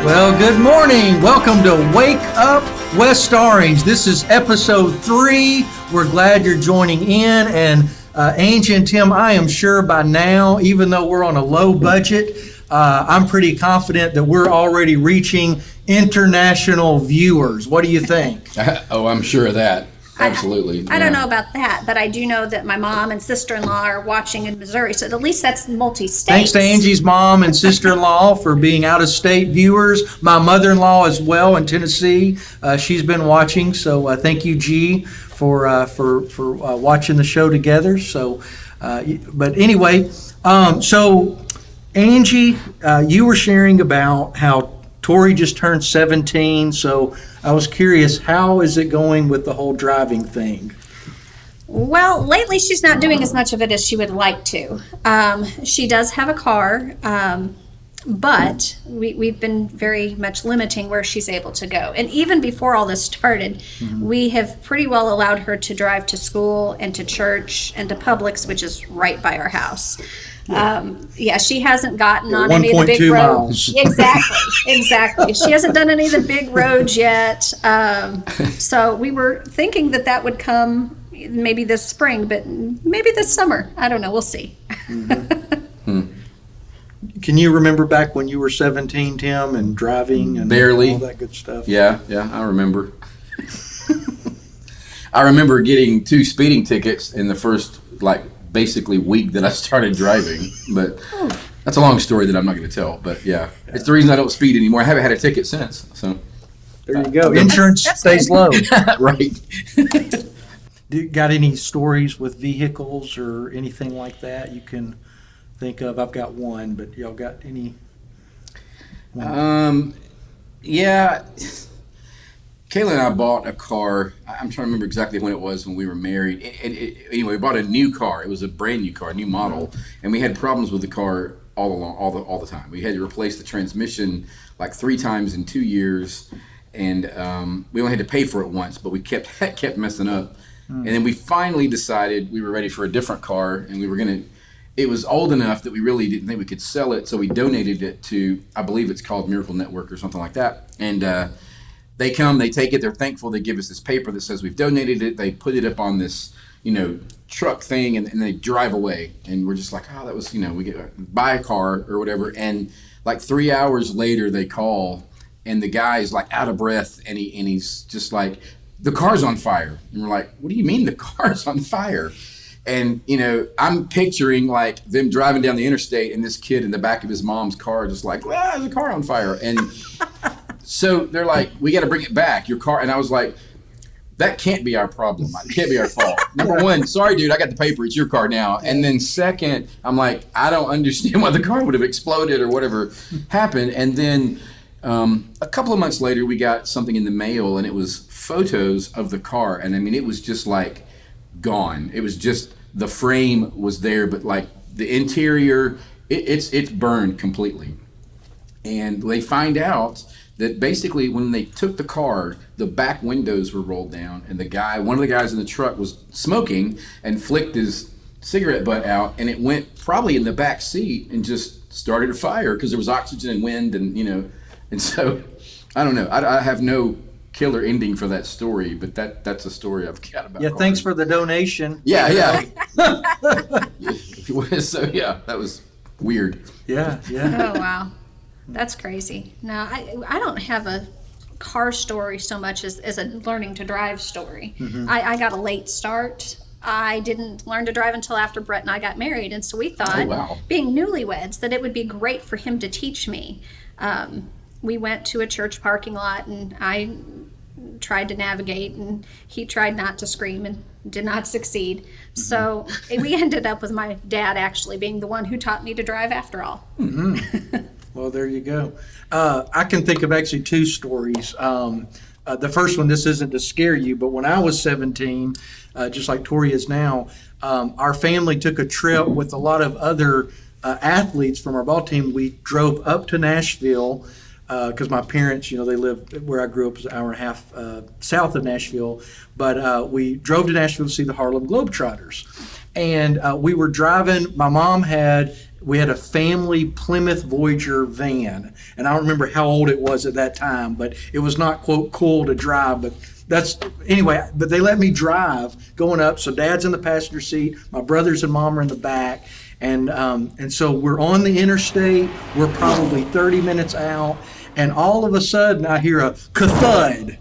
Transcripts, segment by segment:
Well, good morning. Welcome to Wake Up West Orange. This is episode 3. We're glad you're joining in. And Angie and Tim, I am sure by now, even though we're on a low budget, I'm pretty confident that we're already reaching international viewers. What do you think? Oh, I'm sure of that. Absolutely. I don't know about that, but I do know that my mom and sister-in-law are watching in Missouri, so at least that's multi-state. Thanks to Angie's mom and sister-in-law for being out-of-state viewers. My mother-in-law as well in Tennessee. She's been watching, so thank you, G, for watching the show together. So, but anyway, so Angie, you were sharing about how Tori just turned 17, so I was curious, how is it going with the whole driving thing? Well, lately she's not doing as much of it as she would like to. She does have a car, but we've been very much limiting where she's able to go. And even before all this started, we have pretty well allowed her to drive to school and to church and to Publix, which is right by our house. She hasn't gotten on any of the big roads. Exactly. She hasn't done any of the big roads yet. So we were thinking that would come maybe this spring, but maybe this summer. I don't know. We'll see. Can you remember back when you were 17, Tim, and driving and barely all that good stuff? Yeah, I remember. I remember getting 2 speeding tickets in the first, basically week that I started driving, but that's a long story that I'm not going to tell. But yeah, it's the reason I don't speed anymore. I haven't had a ticket since. So there you go. Insurance stays low. Right. Do you got any stories with vehicles or anything like that you can think of? I've got one, but y'all got any? Yeah. Kayla and I bought a car. I'm trying to remember exactly when it was when we were married. Anyway, we bought a new car. It was a brand new car, a new model, and we had problems with the car all the time. We had to replace the transmission 3 times in 2 years, and we only had to pay for it once, but we kept messing up. And then we finally decided we were ready for a different car, and we were gonna. It was old enough that we really didn't think we could sell it, so we donated it to, I believe it's called Miracle Network or something like that, and. They come, they take it, they're thankful, they give us this paper that says we've donated it, they put it up on this, truck thing, and they drive away. And we're just like, that was, we buy a car or whatever. And 3 hours later, they call, and the guy's out of breath, and he's just like, the car's on fire. And we're like, what do you mean the car's on fire? And, I'm picturing them driving down the interstate, and this kid in the back of his mom's car just there's a car on fire. And so they're like, we got to bring it back, your car. And I was like, that can't be our problem. It can't be our fault. Number one, sorry, dude, I got the paper. It's your car now. And then second, I'm like, I don't understand why the car would have exploded or whatever happened. And then a couple of months later, we got something in the mail, and it was photos of the car. And I mean, it was just gone. It was just, the frame was there, but the interior, it's burned completely. And they find out that basically when they took the car, the back windows were rolled down, and one of the guys in the truck was smoking and flicked his cigarette butt out, and it went probably in the back seat and just started a fire because there was oxygen and wind, and and so I don't know. I have no killer ending for that story, but that's a story I've got about. Yeah, cars. Thanks for the donation. Yeah. So yeah, that was weird. Yeah. Oh wow. That's crazy. No, I don't have a car story so much as a learning to drive story. I got a late start. I didn't learn to drive until after Brett and I got married, and so we thought, being newlyweds, that it would be great for him to teach me. We went to a church parking lot, and I tried to navigate, and he tried not to scream and did not succeed. So we ended up with my dad actually being the one who taught me to drive after all. Well, there you go. I can think of actually 2 stories. The first one, this isn't to scare you, but when I was 17, just like Tori is now, our family took a trip with a lot of other athletes from our ball team. We drove up to Nashville because my parents, they live where I grew up, was an hour and a half south of Nashville. But we drove to Nashville to see the Harlem Globetrotters. And we were driving. My mom had we had a family Plymouth Voyager van, and I don't remember how old it was at that time, but it was not, quote, cool to drive, but but they let me drive going up. So Dad's in the passenger seat, my brothers and mom are in the back, and so we're on the interstate. We're probably 30 minutes out, and all of a sudden I hear a ka-thud.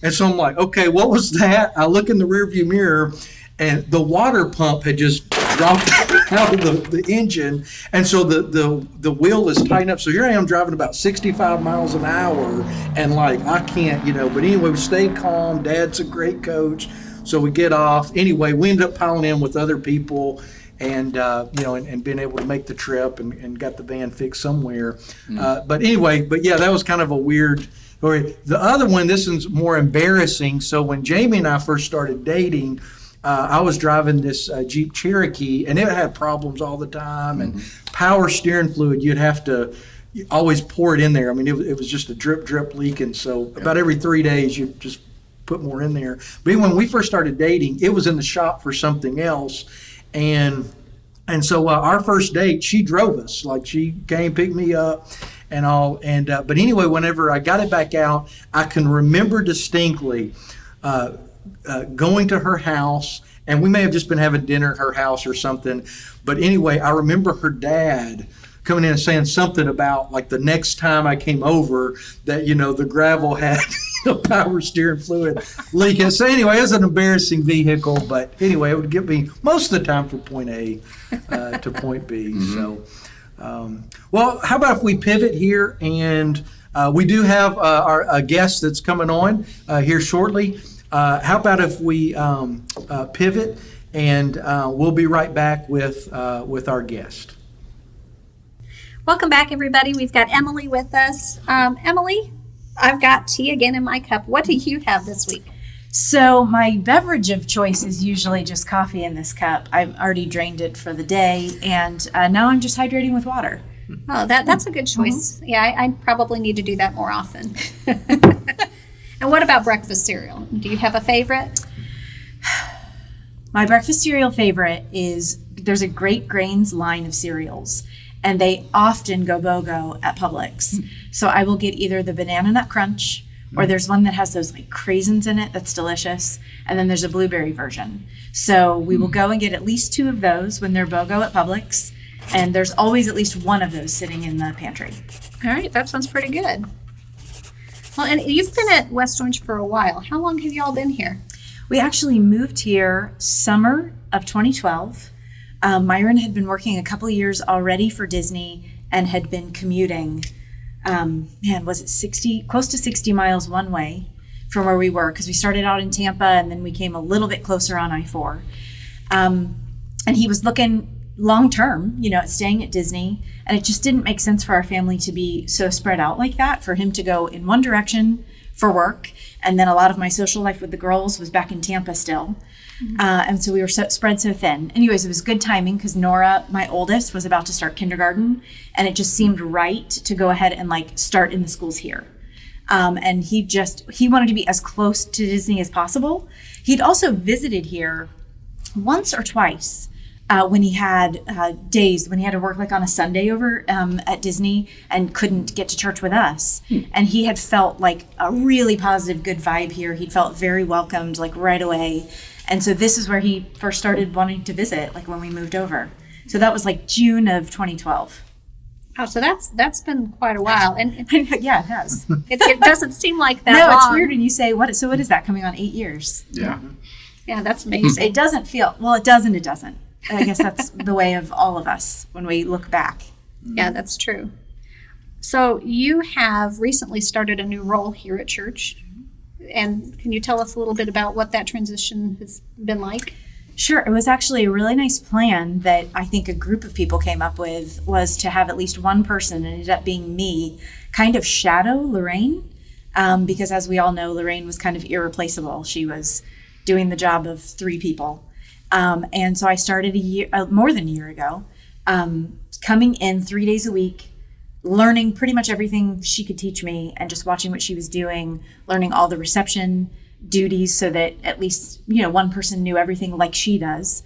And so I'm like, okay, what was that? I look in the rearview mirror, and the water pump had just dropped out of the engine, and so the wheel is tightened up. So here I am driving about 65 miles an hour, and like I can't, But anyway, we stayed calm. Dad's a great coach, so we get off. Anyway, we ended up piling in with other people, and and being able to make the trip and got the van fixed somewhere. But yeah, that was kind of a weird. The other one, this is more embarrassing. So when Jamie and I first started dating, I was driving this Jeep Cherokee, and it had problems all the time. And power steering fluid, you'd have to always pour it in there. I mean, it was just a drip leaking. So about every 3 days, you just put more in there. But when we first started dating, it was in the shop for something else. And so our first date, she drove us. Like, she came, picked me up and all. And but anyway, whenever I got it back out, I can remember distinctly going to her house, and we may have just been having dinner at her house or something. But anyway, I remember her dad coming in and saying something about, like, the next time I came over that, the gravel had power steering fluid leaking. So anyway, it was an embarrassing vehicle, but anyway, it would get me most of the time from point A to point B. So, well, how about if we pivot here, and we do have a guest that's coming on here shortly. How about if we pivot, and we'll be right back with our guest. Welcome back, everybody. We've got Emily with us. Emily, I've got tea again in my cup. What do you have this week? So my beverage of choice is usually just coffee in this cup. I've already drained it for the day, and now I'm just hydrating with water. Oh, that's a good choice. Yeah, I probably need to do that more often. And what about breakfast cereal? Do you have a favorite? My breakfast cereal favorite is, there's a Great Grains line of cereals, and they often go BOGO at Publix. So I will get either the Banana Nut Crunch, or there's one that has those like craisins in it that's delicious, and then there's a blueberry version. So we will go and get at least 2 of those when they're BOGO at Publix, and there's always at least 1 of those sitting in the pantry. All right, that sounds pretty good. Well, and you've been at West Orange for a while. How long have y'all been here? We actually moved here summer of 2012. Myron had been working a couple of years already for Disney and had been commuting, was it close to 60 miles one way from where we were, because we started out in Tampa and then we came a little bit closer on I-4. And he was looking long-term, at staying at Disney, and it just didn't make sense for our family to be so spread out like that, for him to go in one direction for work, and then a lot of my social life with the girls was back in Tampa still. And so we were spread so thin. Anyways, it was good timing because Nora, my oldest, was about to start kindergarten, and it just seemed right to go ahead and start in the schools here. And he wanted to be as close to Disney as possible. He'd also visited here once or twice when he had days when he had to work on a Sunday over at Disney and couldn't get to church with us. And he had felt like a really positive, good vibe here. He'd felt very welcomed right away. And so this is where he first started wanting to visit, when we moved over. So that was June of 2012. Oh, so that's been quite a while. And yeah, it has. It doesn't seem like that No, long. it's weird when you say, what is that, coming on 8 years? Yeah. Yeah, that's amazing. It doesn't feel, it does and it doesn't. I guess that's the way of all of us when we look back. Yeah, that's true. So you have recently started a new role here at church. And can you tell us a little bit about what that transition has been like? Sure. It was actually a really nice plan that I think a group of people came up with, was to have at least one person, and it ended up being me, kind of shadow Lorraine, because as we all know, Lorraine was kind of irreplaceable. She was doing the job of 3 people. And so I started more than a year ago, coming in 3 days a week, learning pretty much everything she could teach me, and just watching what she was doing, learning all the reception duties so that at least, one person knew everything like she does.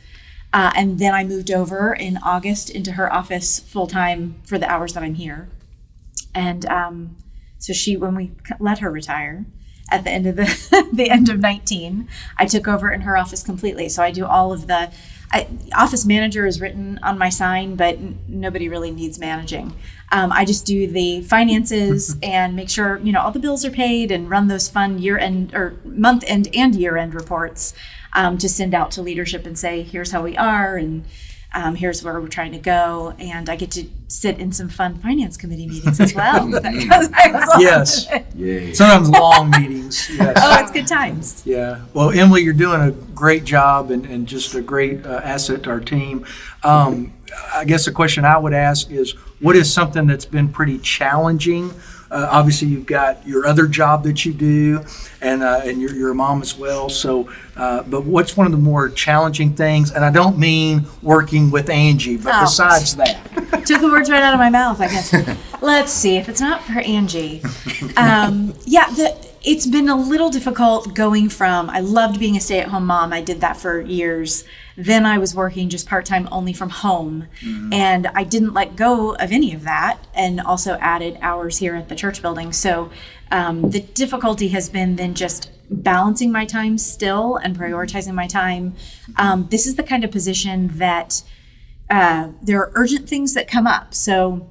And then I moved over in August into her office full time for the hours that I'm here. And so when we let her retire at the end of the end of 19, I took over in her office completely. So I do all of the office manager is written on my sign, but nobody really needs managing. I just do the finances and make sure, all the bills are paid and run those fun year-end or month-end and year-end reports to send out to leadership and say, here's how we are and here's where we're trying to go. And I get to sit in some fun finance committee meetings as well. Because I was Yes. Yay. Sometimes long meetings. Yes. Oh, it's good times. Yeah. Well, Emily, you're doing a great job and just a great asset to our team. I guess the question I would ask is, what is something that's been pretty challenging? Obviously, you've got your other job that you do, and you're a mom as well. So, but what's one of the more challenging things? And I don't mean working with Angie, but besides that. Took the words right out of my mouth, I guess. Let's see, if it's not for Angie. It's been a little difficult going from, I loved being a stay-at-home mom. I did that for years. Then I was working just part-time only from home. Mm-hmm. And I didn't let go of any of that and also added hours here at the church building. So the difficulty has been then just balancing my time still and prioritizing my time. This is the kind of position that there are urgent things that come up. So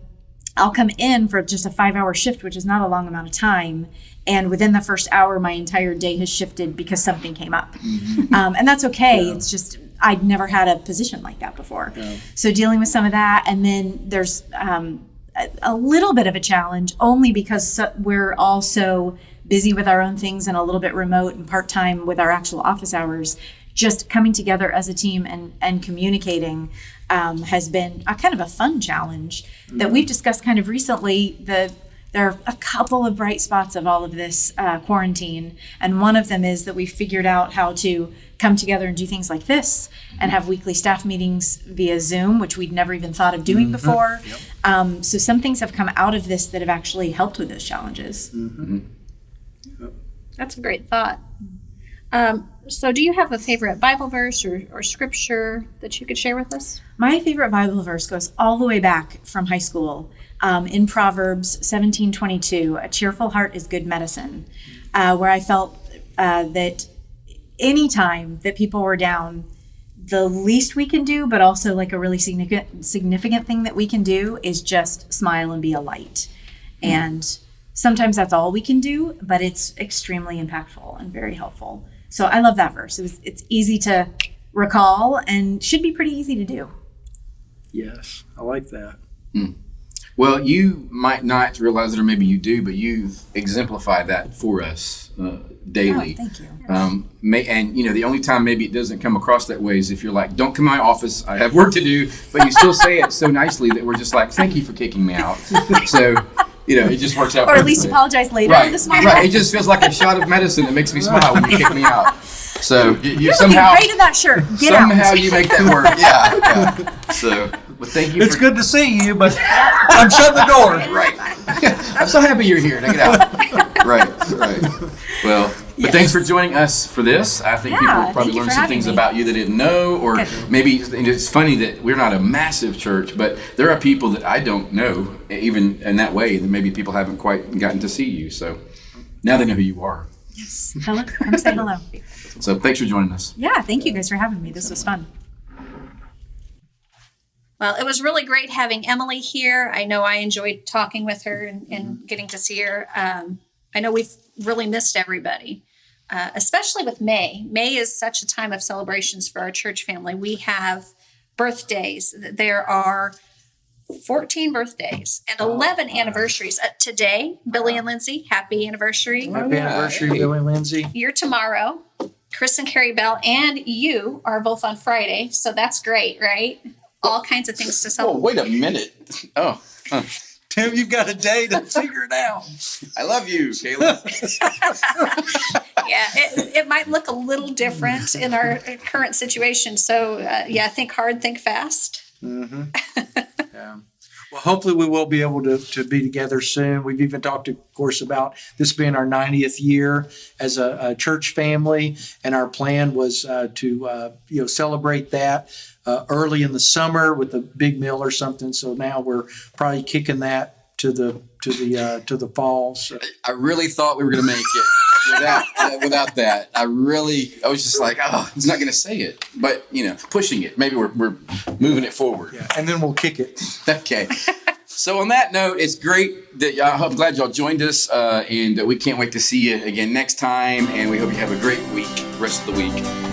I'll come in for just a 5-hour shift, which is not a long amount of time. And within the first hour, my entire day has shifted because something came up. Mm-hmm. And that's okay. Yeah. It's just, I'd never had a position like that before. Yeah. So dealing with some of that. And then there's a little bit of a challenge only because we're all so busy with our own things and a little bit remote and part-time with our actual office hours. Just coming together as a team and communicating has been a kind of a fun challenge that we've discussed kind of recently. There are a couple of bright spots of all of this quarantine, and one of them is that we figured out how to come together and do things like this and have weekly staff meetings via Zoom, which we'd never even thought of doing before. Yep. So some things have come out of this that have actually helped with those challenges. Mm-hmm. Yep. That's a great thought. So do you have a favorite Bible verse or scripture that you could share with us? My favorite Bible verse goes all the way back from high school. In Proverbs 17:22, a cheerful heart is good medicine, where I felt that any time that people were down, the least we can do, but also like a really significant thing that we can do is just smile and be a light. And sometimes that's all we can do, but it's extremely impactful and very helpful. So I love that verse. It's easy to recall and should be pretty easy to do. Yes, I like that. Mm. Well, you might not realize it, or maybe you do, but you exemplify that for us daily. Oh, thank you. And the only time maybe it doesn't come across that way is if you're like, "Don't come to my office, I have work to do," but you still say it so nicely that we're just like, "Thank you for kicking me out." So, it just works out. Or at least apologize later. Right, right. It just feels like a shot of medicine that makes me smile when you kick me out. So you somehow great in that shirt. Somehow you make that work. Yeah. So. Well, thank you. It's good to see you, but I'm shutting the door. Right. I'm so happy you're here. Take it out. Right. Well, but thanks for joining us for this. I think people probably learned some things about you they didn't know, or maybe it's funny that we're not a massive church, but there are people that I don't know, even in that way, that maybe people haven't quite gotten to see you. So now they know who you are. Yes. Hello. Come say hello. So thanks for joining us. Yeah. Thank you guys for having me. This was fun. Well, it was really great having Emily here. I know I enjoyed talking with her and getting to see her. I know we've really missed everybody, especially with May. May is such a time of celebrations for our church family. We have birthdays. There are 14 birthdays and 11 anniversaries. Today, Billy and Lindsay, happy anniversary. Happy anniversary, Billy and Lindsay. You're tomorrow. Chris and Carrie Bell and you are both on Friday, so that's great, right? All kinds of things to celebrate. Oh, wait a minute. Oh. Tim, you've got a day to figure it out. I love you, Kayla. Yeah, it might look a little different in our current situation. So, think hard, think fast. Mm-hmm. Yeah. Well, hopefully we will be able to be together soon. We've even talked, of course, about this being our 90th year as a church family, and our plan was to celebrate that early in the summer with a big meal or something. So now we're probably kicking that to the fall. So. I really thought we were going to make it without that. I was just like, oh, he's not going to say it, but pushing it. Maybe we're moving it forward. Yeah, and then we'll kick it. Okay. So on that note, it's great that I'm glad y'all joined us, and we can't wait to see you again next time. And we hope you have a great week, rest of the week.